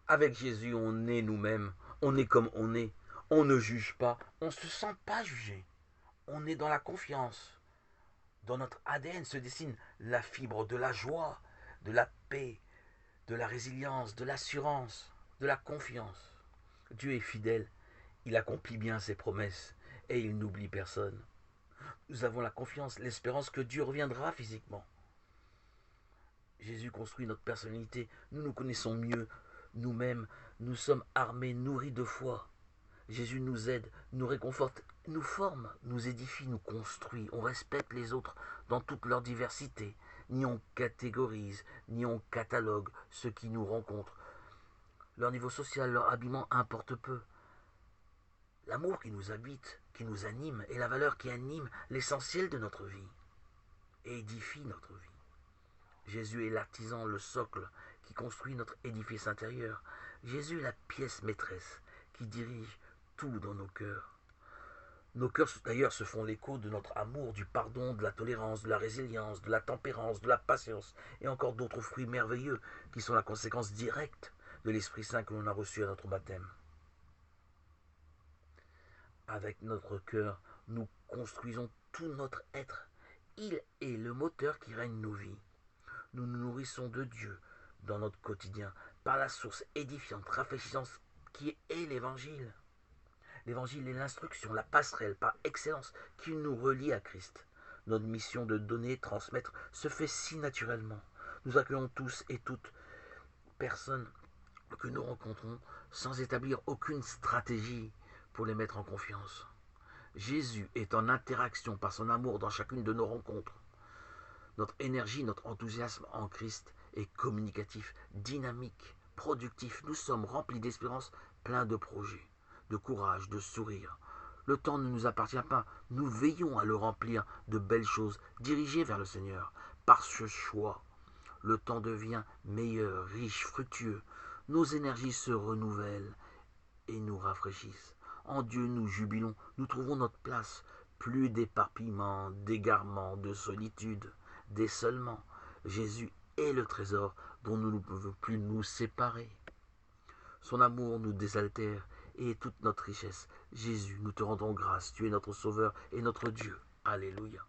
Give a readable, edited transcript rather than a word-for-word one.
Avec Jésus, on est nous-mêmes. On est comme on est. On ne juge pas. On ne se sent pas jugé. On est dans la confiance. Dans notre ADN se dessine la fibre de la joie, de la paix, de la résilience, de l'assurance, de la confiance. Dieu est fidèle. Il accomplit bien ses promesses et il n'oublie personne. Nous avons la confiance, l'espérance que Dieu reviendra physiquement. Jésus construit notre personnalité. Nous nous connaissons mieux nous-mêmes. Nous sommes armés, nourris de foi. Jésus nous aide, nous réconforte, nous forme, nous édifie, nous construit. On respecte les autres dans toute leur diversité. Ni on catégorise, ni on catalogue ceux qui nous rencontrent. Leur niveau social, leur habillement importe peu. L'amour qui nous habite, qui nous anime, est la valeur qui anime l'essentiel de notre vie et édifie notre vie. Jésus est l'artisan, le socle qui construit notre édifice intérieur. Jésus est la pièce maîtresse qui dirige tout dans nos cœurs. Nos cœurs d'ailleurs se font l'écho de notre amour, du pardon, de la tolérance, de la résilience, de la tempérance, de la patience et encore d'autres fruits merveilleux qui sont la conséquence directe de l'Esprit Saint que l'on a reçu à notre baptême. Avec notre cœur, nous construisons tout notre être. Il est le moteur qui règne nos vies. Nous nous nourrissons de Dieu dans notre quotidien par la source édifiante, rafraîchissante qui est l'Évangile. L'Évangile est l'instruction, la passerelle par excellence qui nous relie à Christ. Notre mission de donner, transmettre se fait si naturellement. Nous accueillons tous et toutes personnes que nous rencontrons sans établir aucune stratégie pour les mettre en confiance. Jésus est en interaction par son amour dans chacune de nos rencontres. Notre énergie, notre enthousiasme en Christ est communicatif, dynamique, productif. Nous sommes remplis d'espérance, pleins de projets, de courage, de sourire. Le temps ne nous appartient pas. Nous veillons à le remplir de belles choses, dirigées vers le Seigneur. Par ce choix, le temps devient meilleur, riche, fructueux. Nos énergies se renouvellent et nous rafraîchissent. En Dieu, nous jubilons, nous trouvons notre place. Plus d'éparpillement, d'égarement, de solitude, d'isolement. Jésus est le trésor dont nous ne pouvons plus nous séparer. Son amour nous désaltère et est toute notre richesse. Jésus, nous te rendons grâce. Tu es notre Sauveur et notre Dieu. Alléluia.